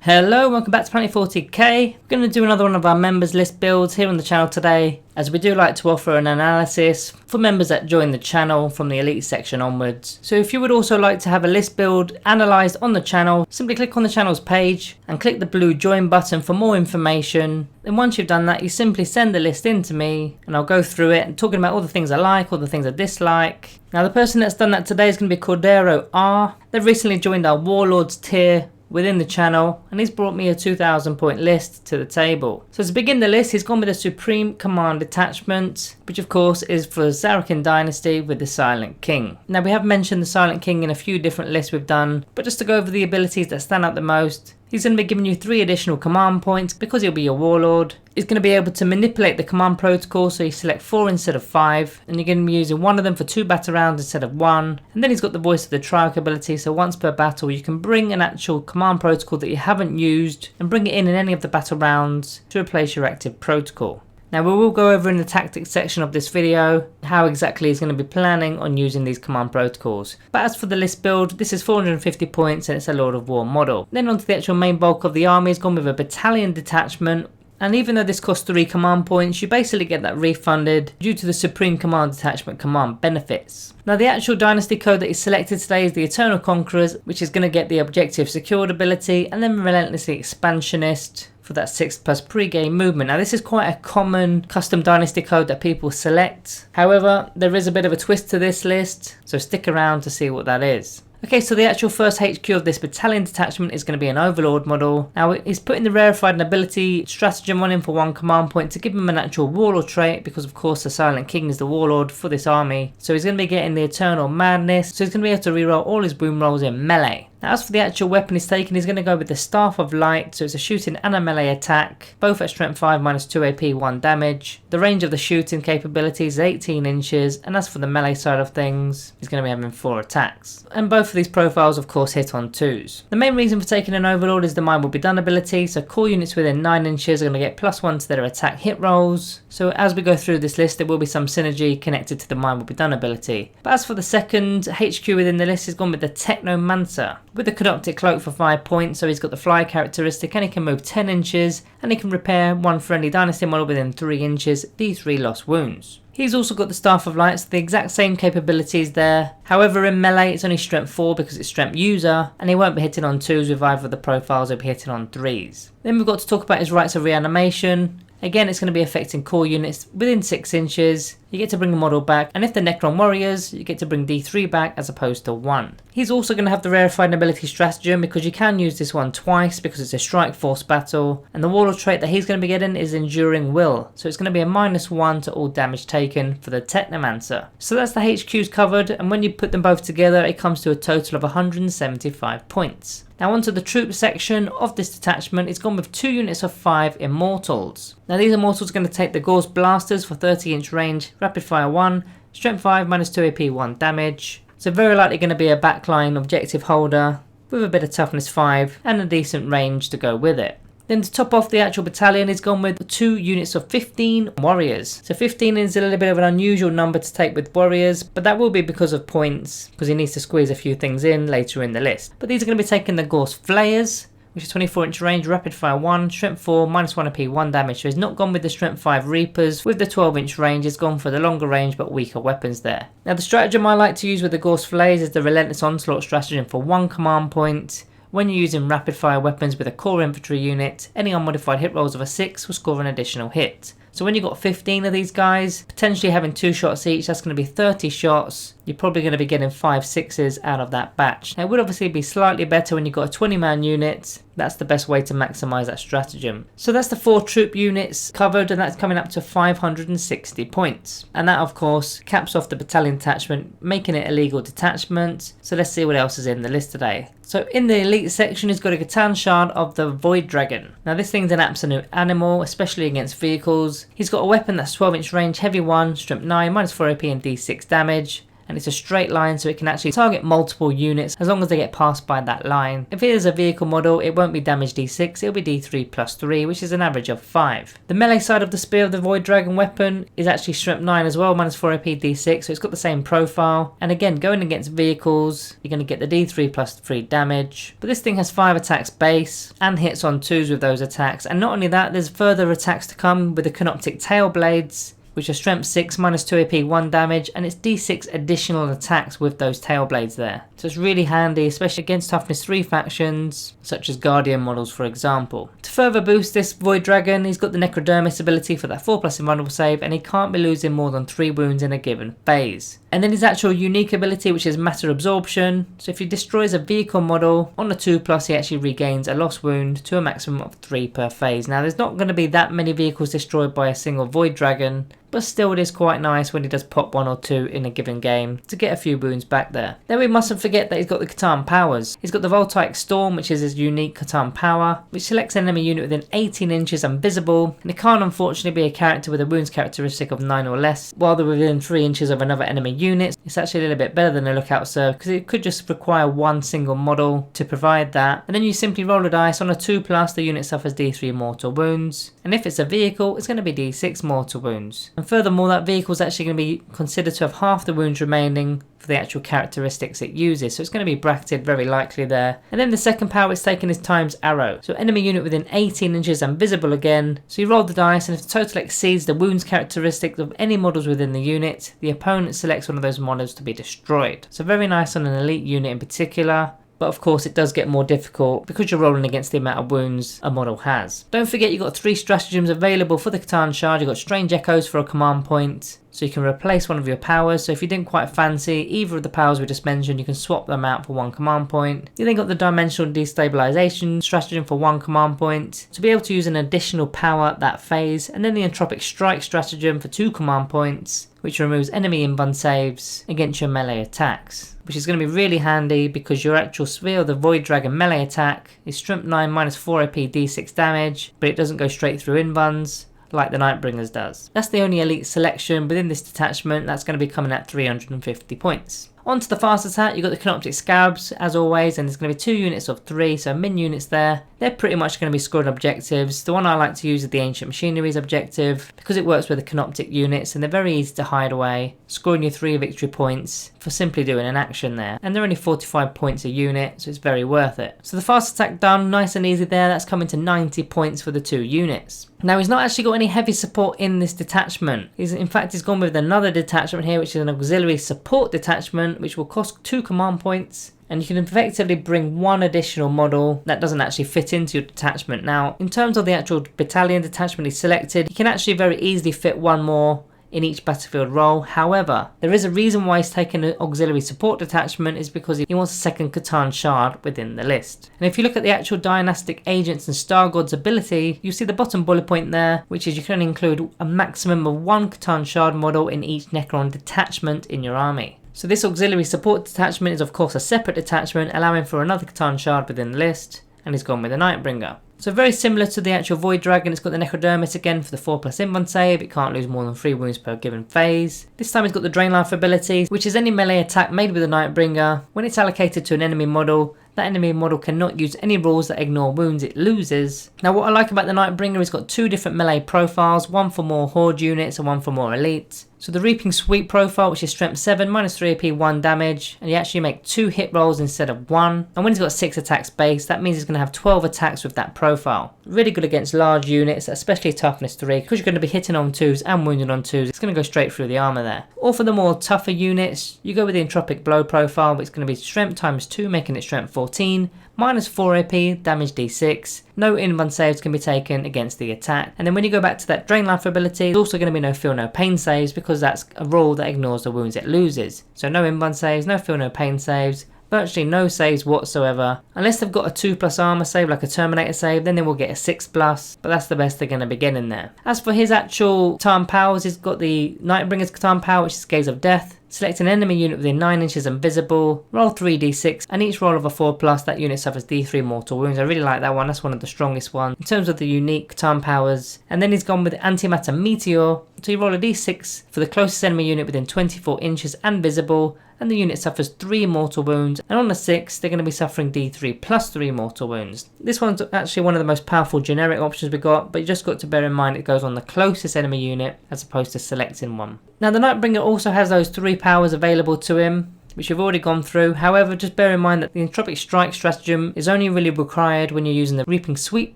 Hello, welcome back to Planet 40k. We're going to do another one of our members list builds here on the channel today, as we do like to offer an analysis for members that join the channel from the elite section onwards. So if you would also like to have a list build analysed on the channel, simply click on the channel's page and click the blue join button for more information. Then once you've done that, you simply send the list in to me and I'll go through it and talking about all the things I like, all the things I dislike. Now the person that's done that today is going to be Cordero R. They've recently joined our Warlords tier within the channel, and he's brought me a 2000 point list to the table. So to begin the list, he's gone with the Supreme Command Detachment, which of course is for Zarkin Dynasty with the Silent King. Now we have mentioned the Silent King in a few different lists we've done, but just to go over the abilities that stand out the most, he's going to be giving you 3 additional command points because he'll be your warlord. He's going to be able to manipulate the command protocol, so you select 4 instead of 5, and you're going to be using one of them for 2 battle rounds instead of 1. And then he's got the Voice of the Triarch ability, so once per battle you can bring an actual command protocol that you haven't used and bring it in any of the battle rounds to replace your active protocol. Now we will go over in the tactics section of this video how exactly he's going to be planning on using these command protocols. But as for the list build, this is 450 points and it's a Lord of War model. Then onto the actual main bulk of the army, he's gone with a Battalion Detachment. And even though this costs 3 command points, you basically get that refunded due to the Supreme Command Detachment command benefits. Now the actual Dynasty code that is selected today is the Eternal Conquerors, which is going to get the Objective Secured ability, and then Relentlessly Expansionist for that 6+ pre-game movement. Now this is quite a common custom Dynasty code that people select. However, there is a bit of a twist to this list, so stick around to see what that is. Okay, so the actual first HQ of this Battalion Detachment is going to be an Overlord model. Now he's putting the Rarefied Nobility stratagem on him for 1 command point to give him an actual Warlord trait, because of course the Silent King is the Warlord for this army. So he's going to be getting the Eternal Madness, so he's going to be able to reroll all his boom rolls in melee. Now as for the actual weapon he's taken, he's going to go with the Staff of Light, so it's a shooting and a melee attack, both at strength 5 minus 2 AP 1 damage. The range of the shooting capabilities is 18 inches, and as for the melee side of things, he's going to be having 4 attacks. And both of these profiles of course hit on 2s. The main reason for taking an Overlord is the Mine Will Be Done ability, so core units within 9 inches are going to get +1 to their attack hit rolls. So as we go through this list, there will be some synergy connected to the Mine Will Be Done ability. But as for the second HQ within the list, he's gone with the Technomancer with the Canoptek Cloak for 5 points, so he's got the fly characteristic and he can move 10 inches and he can repair 1 friendly Dynasty model within 3 inches, D3 lost wounds. He's also got the Staff of Light, so the exact same capabilities there. However, in melee it's only strength 4 because it's strength user, and he won't be hitting on 2s with either of the profiles, he'll be hitting on 3s. Then we've got to talk about his Rites of Reanimation. Again, it's going to be affecting core units within 6 inches. You get to bring a model back, and if they're Necron warriors, you get to bring D3 back as opposed to 1. He's also going to have the Rarefied Nobility stratagem, because you can use this one twice because it's a strike force battle, and the Warlord trait that he's going to be getting is Enduring Will, so it's going to be a -1 to all damage taken for the Technomancer. So that's the HQs covered, and when you put them both together it comes to a total of 175 points. Now onto the troop section of this detachment, it's gone with 2 units of 5 Immortals. Now these Immortals are going to take the Gauss blasters for 30-inch range, rapid fire 1, strength 5 minus 2 AP 1 damage. So very likely going to be a backline objective holder with a bit of toughness 5 and a decent range to go with it. Then to top off the actual battalion, he's gone with 2 units of 15 warriors. So 15 is a little bit of an unusual number to take with warriors, but that will be because of points, because he needs to squeeze a few things in later in the list. But these are going to be taking the Gauss Flayers, which is 24-inch range, rapid fire 1, strength 4, -1 AP 1 damage. So he's not gone with the strength 5 Reapers with the 12-inch range, he's gone for the longer range but weaker weapons there. Now the stratagem I like to use with the Gauss Flayers is the Relentless Onslaught stratagem for 1 command point. When you're using rapid fire weapons with a core infantry unit, any unmodified hit rolls of a 6 will score an additional hit. So when you've got 15 of these guys, potentially having 2 shots each, that's going to be 30 shots. You're probably going to be getting 5 6s out of that batch. Now it would obviously be slightly better when you've got a 20-man unit. That's the best way to maximise that stratagem. So that's the 4 troop units covered, and that's coming up to 560 points. And that of course caps off the Battalion Detachment, making it a legal detachment. So let's see what else is in the list today. So in the elite section, he's got a Catan Shard of the Void Dragon. Now this thing's an absolute animal, especially against vehicles. He's got a weapon that's 12-inch range, heavy 1, strength 9, -4 AP and D6 damage. and it's a straight line, so it can actually target multiple units as long as they get passed by that line. If it is a vehicle model, it won't be damage D6, it'll be D3 plus 3, which is an average of 5. The melee side of the Spear of the Void Dragon weapon is actually strength 9 as well, minus 4 AP D6, so it's got the same profile. And again, going against vehicles, you're going to get the D3 plus 3 damage. But this thing has 5 attacks base and hits on 2s with those attacks. And not only that, there's further attacks to come with the Canoptek tail blades, which are strength 6 minus 2 AP 1 damage, and it's D6 additional attacks with those tail blades there. So it's really handy, especially against toughness 3 factions, such as Guardian models for example. To further boost this Void Dragon, he's got the Necrodermis ability for that 4+ invulnerable save, and he can't be losing more than 3 wounds in a given phase. And then his actual unique ability, which is Matter Absorption. So if he destroys a vehicle model on a 2+, he actually regains a lost wound to a maximum of 3 per phase. Now there's not going to be that many vehicles destroyed by a single Void Dragon, but still it is quite nice when he does pop 1 or 2 in a given game to get a few wounds back there. Then we mustn't forget that he's got the Catan powers. He's got the Voltaic Storm, which is his unique Catan power, which selects an enemy unit within 18 inches invisible, and it can't unfortunately be a character with a wounds characteristic of 9 or less while they're within 3 inches of another enemy unit. It's actually a little bit better than a Lookout Serve because it could just require one single model to provide that. And then you simply roll a dice. On a 2+, the unit suffers D3 mortal wounds, and if it's a vehicle, it's going to be D6 mortal wounds. And furthermore, that vehicle is actually going to be considered to have half the wounds remaining for the actual characteristics it uses, so it's going to be bracketed very likely there. And then the second power it's taken is Times Arrow. So enemy unit within 18 inches invisible again. So you roll the dice, and if the total exceeds the wounds characteristics of any models within the unit, the opponent selects one of those models to be destroyed. So very nice on an elite unit in particular. But of course it does get more difficult because you're rolling against the amount of wounds a model has. Don't forget you've got 3 stratagems available for the Catan Shard. You've got Strange Echoes for a command point, so you can replace one of your powers. So if you didn't quite fancy either of the powers we just mentioned, you can swap them out for 1 command point. You then got the Dimensional Destabilization stratagem for 1 command point to be able to use an additional power that phase, and then the Entropic Strike stratagem for 2 command points, which removes enemy invuln saves against your melee attacks, which is going to be really handy because your actual Sphere of the Void Dragon melee attack is strength 9 minus 4 AP D6 damage, but it doesn't go straight through invulns like the Nightbringers does. That's the only elite selection within this detachment that's going to be coming at 350 points. On to the fast attack, you've got the Canoptek Scarabs as always, and there's going to be 2 units of 3, so min units there. They're pretty much going to be scoring objectives. The one I like to use is the Ancient Machinery's objective because it works with the Canoptek units and they're very easy to hide away, scoring you 3 victory points for simply doing an action there. And they're only 45 points a unit, so it's very worth it. So the fast attack done, nice and easy there. That's coming to 90 points for the 2 units. Now he's not actually got any heavy support in this detachment. In fact he's gone with another detachment here, which is an auxiliary support detachment, which will cost 2 command points. And you can effectively bring 1 additional model that doesn't actually fit into your detachment. Now, in terms of the actual battalion detachment he's selected, you can actually very easily fit 1 more in each battlefield role. However, there is a reason why he's taken an auxiliary support detachment, is because he wants a second Catan Shard within the list. And if you look at the actual dynastic agents and star gods ability, you see the bottom bullet point there, which is you can include a maximum of 1 Catan Shard model in each Necron detachment in your army. So this auxiliary support detachment is of course a separate detachment, allowing for another Catan Shard within the list, and he's gone with a Nightbringer. So very similar to the actual Void Dragon, it's got the Necrodermis again for the 4+ invuln save. It can't lose more than 3 wounds per given phase. This time it's got the Drain Life ability, which is any melee attack made with a Nightbringer. When it's allocated to an enemy model, that enemy model cannot use any rules that ignore wounds it loses. Now what I like about the Nightbringer is it's got 2 different melee profiles, one for more horde units and one for more elites. So the Reaping Sweep profile, which is strength 7 minus 3 AP 1 damage, and you actually make 2 hit rolls instead of 1. And when he's got 6 attacks base, that means he's going to have 12 attacks with that profile. Really good against large units, especially toughness 3, because you're going to be hitting on 2s and wounded on 2s. It's going to go straight through the armor there. Or for the more tougher units, you go with the Entropic Blow profile, which is going to be strength times 2, making it strength 14. Minus 4 AP, damage D6. No invuln saves can be taken against the attack. And then when you go back to that Drain Life ability, there's also going to be no Feel No Pain saves because that's a rule that ignores the wounds it loses. So no invuln saves, no Feel No Pain saves, virtually no saves whatsoever. Unless they've got a 2+ armor save like a Terminator save, then they will get a 6+, but that's the best they're going to be getting there. As for his actual Catan powers, he's got the Nightbringer's Catan power, which is Gaze of Death. Select an enemy unit within 9 inches invisible, roll 3d6, and each roll of a 4+, that unit suffers d3 mortal wounds. I really like that one, that's one of the strongest ones in terms of the unique Catan powers. And then he's gone with Antimatter Meteor So you roll a d6 for the closest enemy unit within 24 inches and visible, and the unit suffers 3 mortal wounds, and on the 6 they're going to be suffering d3 plus 3 mortal wounds. This one's actually one of the most powerful generic options we got, but you just got to bear in mind it goes on the closest enemy unit as opposed to selecting one. Now the Nightbringer also has those 3 powers available to him, which we've already gone through. However, just bear in mind that the Entropic Strike stratagem is only really required when you're using the Reaping Sweep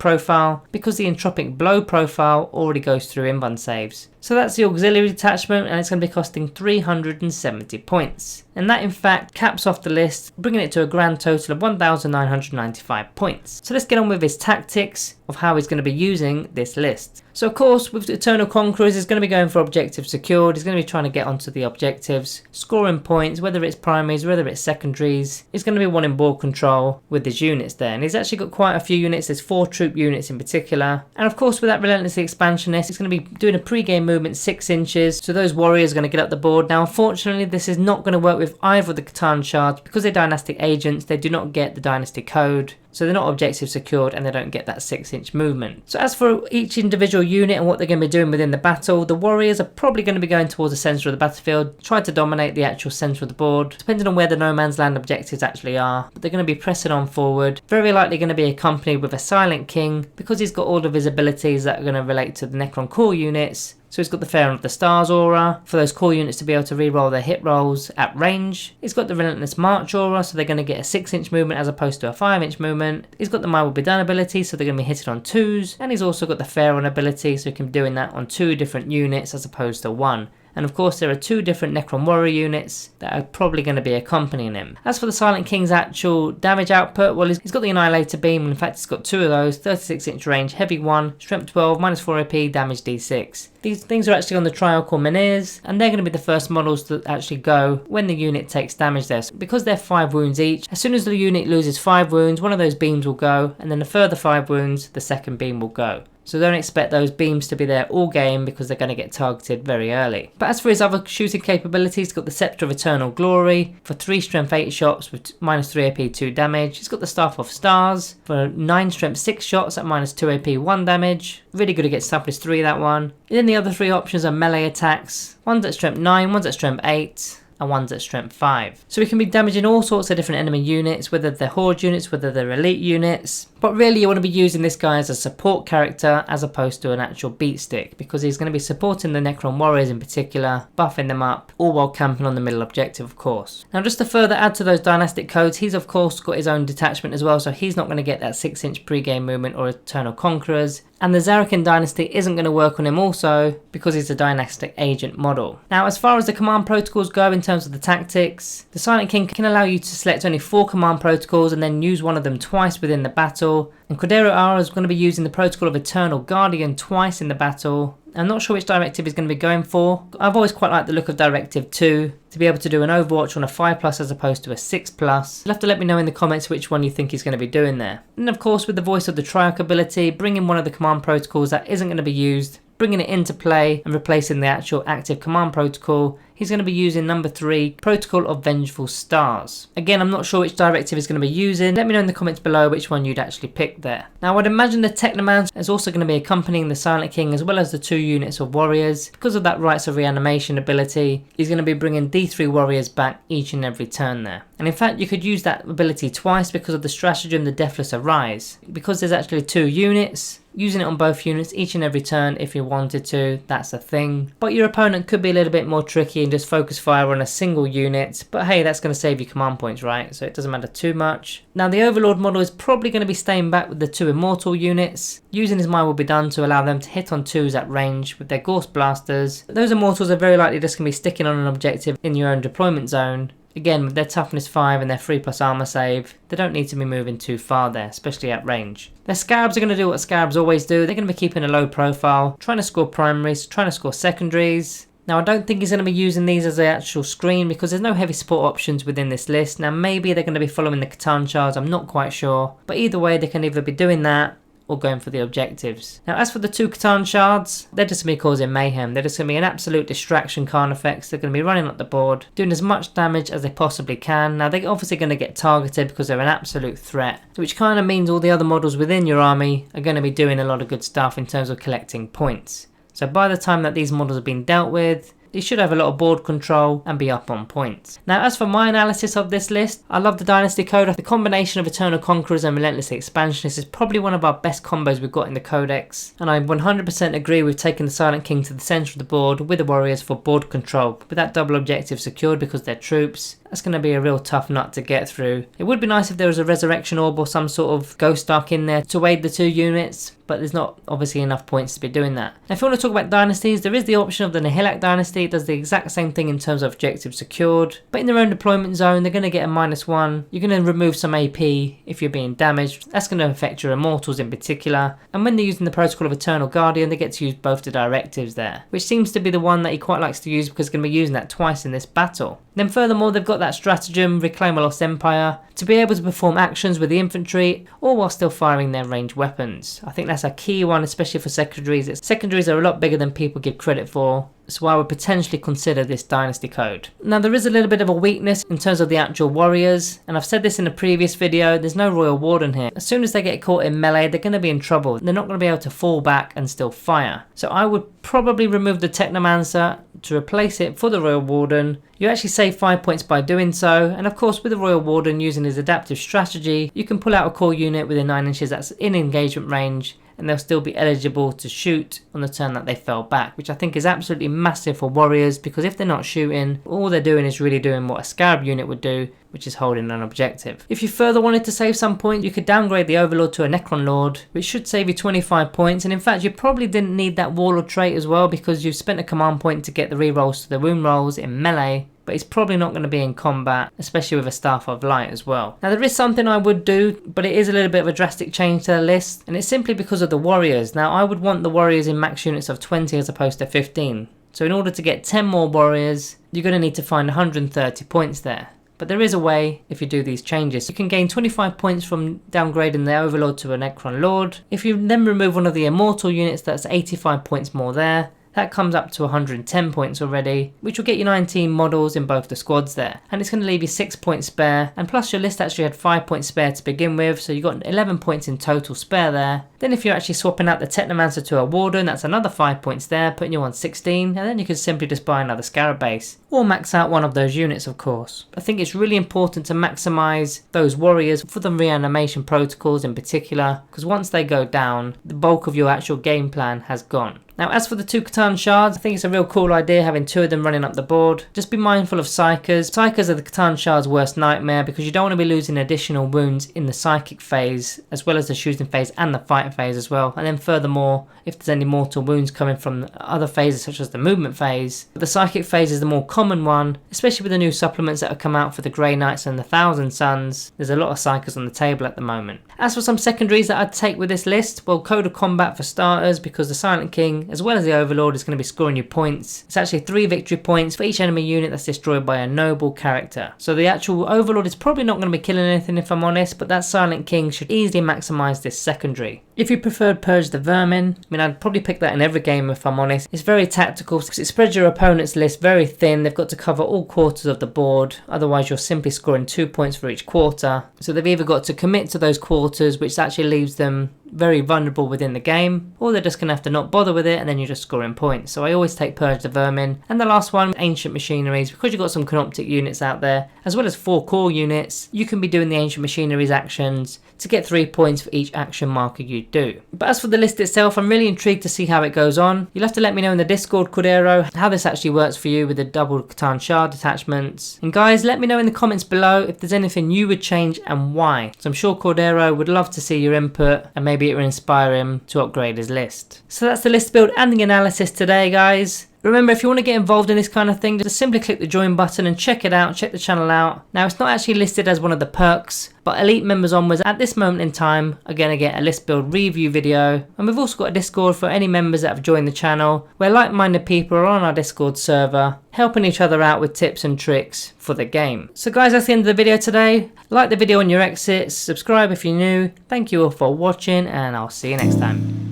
profile, because the Entropic Blow profile already goes through invuln saves. So that's the auxiliary detachment, and it's going to be costing 370 points. And that in fact caps off the list, bringing it to a grand total of 1995 points. So let's get on with his tactics of how he's going to be using this list. So of course with Eternal Conquerors, he's going to be going for objectives secured. He's going to be trying to get onto the objectives, scoring points, whether it's primaries, whether it's secondaries. He's going to be wanting board control with his units there, and he's actually got quite a few units. There's 4 troop units in particular, and of course with that Relentlessly Expansionist, he's going to be doing a pre-game movement 6 inches, so those warriors are going to get up the board. Now unfortunately this is not going to work with either of the Catan shards, because they're dynastic agents. They do not get the dynasty code, so they're not objective secured, and they don't get that 6-inch movement. So as for each individual unit and what they're going to be doing within the battle, the warriors are probably going to be going towards the centre of the battlefield, try to dominate the actual centre of the board, depending on where the no man's land objectives actually are. But they're going to be pressing on forward, very likely going to be accompanied with a Silent King, because he's got all of his abilities that are going to relate to the Necron core units. So he's got the Fair of the Stars aura for those core units to be able to reroll their hit rolls at range. He's got the Relentless March aura, so they're going to get a 6-inch movement as opposed to a 5-inch movement. He's got the My Will Be Done ability, so they're going to be hitted on 2s. And he's also got the Fair on ability, so he can be doing that on 2 different units as opposed to 1. And of course there are 2 different Necron warrior units that are probably going to be accompanying him. As for the Silent King's actual damage output, well, he's got the Annihilator Beam, and in fact he's got 2 of those, 36-inch range, heavy 1, strength 12, minus 4 AP, damage d6. These things are actually on the Trial Core Menhirs, and they're going to be the first models that actually go when the unit takes damage there. So because they're 5 wounds each, as soon as the unit loses 5 wounds, one of those beams will go, and then a further 5 wounds, the second beam will go. So don't expect those beams to be there all game, because they're going to get targeted very early. But as for his other shooting capabilities, he's got the Scepter of Eternal Glory for 3 strength 8 shots with minus 3 AP 2 damage. He's got the Staff of Stars for 9 strength 6 shots at minus 2 AP 1 damage. Really good against Toughness 3, that one. And then the other 3 options are melee attacks. One's at strength 9, one's at strength 8. And one's at strength 5. So we can be damaging all sorts of different enemy units, whether they're horde units, whether they're elite units. But really you want to be using this guy as a support character as opposed to an actual beat stick, because he's going to be supporting the Necron warriors in particular, buffing them up, all while camping on the middle objective of course. Now just to further add to those dynastic codes, he's of course got his own detachment as well, so he's not going to get that 6-inch pre-game movement or Eternal Conquerors. And the Zarakin Dynasty isn't going to work on him also, because he's a dynastic agent model. Now as far as the command protocols go in terms of the tactics, the Silent King can allow you to select only 4 command protocols and then use one of them twice within the battle. And Cordero Ara is going to be using the protocol of Eternal Guardian twice in the battle. I'm not sure which directive he's going to be going for. I've always quite liked the look of Directive 2, to be able to do an Overwatch on a 5+ as opposed to a 6+. You'll have to let me know in the comments which one you think he's going to be doing there. And of course with the Voice of the Triarch ability, bringing one of the command protocols that isn't going to be used, bringing it into play and replacing the actual active command protocol, he's going to be using number 3, Protocol of Vengeful Stars. Again, I'm not sure which directive he's going to be using. Let me know in the comments below which one you'd actually pick there. Now, I'd imagine the Technomancer is also going to be accompanying the Silent King as well as the 2 units of warriors. Because of that Rites of Reanimation ability, he's going to be bringing D3 warriors back each and every turn there. And in fact, you could use that ability twice because of the stratagem, the Deathless Arise. Because there's actually 2 units, using it on both units each and every turn if you wanted to, that's a thing. But your opponent could be a little bit more tricky and just focus fire on a single unit, but hey, that's going to save you command points, right? So it doesn't matter too much. Now the Overlord model is probably going to be staying back with the 2 Immortal units, using his My Will Be Done to allow them to hit on 2s at range with their Gauss blasters. Those Immortals are very likely just going to be sticking on an objective in your own deployment zone. Again, with their toughness 5 and their 3+ armor save, they don't need to be moving too far there, especially at range. Their Scarabs are going to do what Scarabs always do. They're going to be keeping a low profile, trying to score primaries, trying to score secondaries. Now I don't think he's going to be using these as an actual screen because there's no heavy support options within this list. Now maybe they're going to be following the Catan shards, I'm not quite sure. But either way, they can either be doing that or going for the objectives. Now as for the 2 Catan shards, they're just going to be causing mayhem. They're just going to be an absolute distraction Carnifex. They're going to be running up the board, doing as much damage as they possibly can. Now they're obviously going to get targeted because they're an absolute threat, which kind of means all the other models within your army are going to be doing a lot of good stuff in terms of collecting points. So by the time that these models have been dealt with, you should have a lot of board control and be up on points. Now as for my analysis of this list, I love the Dynasty code. The combination of Eternal Conquerors and Relentlessly Expansionist is probably one of our best combos we've got in the codex, and I 100% agree with taking the Silent King to the centre of the board with the warriors for board control. With that double objective secured because they're troops, that's going to be a real tough nut to get through. It would be nice if there was a Resurrection Orb or some sort of Ghost Arc in there to aid the two units, but there's not obviously enough points to be doing that. Now if you want to talk about dynasties, there is the option of the Nihilak Dynasty. It does the exact same thing in terms of objective secured, but in their own deployment zone they're going to get a -1. You're going to remove some AP if you're being damaged. That's going to affect your Immortals in particular, and when they're using the protocol of Eternal Guardian they get to use both the directives there, which seems to be the one that he quite likes to use because he's going to be using that twice in this battle. Then furthermore they've got that stratagem, Reclaim a Lost Empire, to be able to perform actions with the infantry all while still firing their ranged weapons. I think that's a key one, especially for secondaries. Secondaries are a lot bigger than people give credit for, so I would potentially consider this Dynasty code. Now there is a little bit of a weakness in terms of the actual warriors, and I've said this in a previous video, there's no Royal Warden here. As soon as they get caught in melee they're going to be in trouble. They're not going to be able to fall back and still fire. So I would probably remove the Technomancer to replace it for the Royal Warden. You actually save 5 points by doing so, and of course with the Royal Warden using his adaptive strategy you can pull out a core unit within 9 inches that's in engagement range, and they'll still be eligible to shoot on the turn that they fell back, which I think is absolutely massive for warriors, because if they're not shooting, all they're doing is really doing what a Scarab unit would do, which is holding an objective. If you further wanted to save some points, you could downgrade the Overlord to a Necron Lord, which should save you 25 points, and in fact you probably didn't need that Warlord trait as well, because you've spent a command point to get the rerolls to the wound rolls in melee, but it's probably not going to be in combat, especially with a Staff of Light as well. Now there is something I would do, but it is a little bit of a drastic change to the list, and it's simply because of the warriors. Now I would want the warriors in max units of 20 as opposed to 15. So in order to get 10 more warriors, you're going to need to find 130 points there. But there is a way if you do these changes. You can gain 25 points from downgrading the Overlord to a Necron Lord. If you then remove one of the Immortal units, that's 85 points more there. That comes up to 110 points already, which will get you 19 models in both the squads there. And it's going to leave you 6 points spare, and plus your list actually had 5 points spare to begin with, so you got 11 points in total spare there. Then if you're actually swapping out the Technomancer to a Warden, that's another 5 points there, putting you on 16, and then you can simply just buy another Scarab base, or max out one of those units of course. I think it's really important to maximise those warriors for the reanimation protocols in particular, because once they go down, the bulk of your actual game plan has gone. Now as for the 2 Catan shards, I think it's a real cool idea having 2 of them running up the board. Just be mindful of Psychers. Psychers are the Catan shard's worst nightmare, because you don't want to be losing additional wounds in the psychic phase, as well as the shooting phase and the fight phase as well. And then furthermore, if there's any mortal wounds coming from other phases such as the movement phase. But the psychic phase is the more common one, especially with the new supplements that have come out for the Grey Knights and the Thousand Suns. There's a lot of Psychers on the table at the moment. As for some secondaries that I'd take with this list, well, Code of Combat for starters, because the Silent King as well as the Overlord is going to be scoring you points. It's actually 3 victory points for each enemy unit that's destroyed by a noble character. So the actual Overlord is probably not going to be killing anything if I'm honest, but that Silent King should easily maximise this secondary. If you preferred Purge the Vermin, I mean I'd probably pick that in every game if I'm honest. It's very tactical because it spreads your opponent's list very thin. They've got to cover all quarters of the board, otherwise you're simply scoring 2 points for each quarter. So they've either got to commit to those quarters, which actually leaves them very vulnerable within the game, or they're just going to have to not bother with it and then you're just scoring points. So I always take Purge the Vermin. And the last one, Ancient Machineries, because you've got some Canoptek units out there, as well as 4 core units, you can be doing the Ancient Machineries actions to get 3 points for each action marker you do. But as for the list itself, I'm really intrigued to see how it goes on. You'll have to let me know in the Discord, Cordero, how this actually works for you with the double Catan shard detachments. And guys, let me know in the comments below if there's anything you would change and why. So I'm sure Cordero would love to see your input, and maybe it will inspire him to upgrade his list. So that's the list build and the analysis today, guys. Remember, if you want to get involved in this kind of thing, just simply click the join button and check it out, check the channel out. Now, it's not actually listed as one of the perks, but elite members onwards at this moment in time are going to get a list build review video. And we've also got a Discord for any members that have joined the channel, where like-minded people are on our Discord server, helping each other out with tips and tricks for the game. So guys, that's the end of the video today. Like the video on your exits, subscribe if you're new. Thank you all for watching, and I'll see you next time.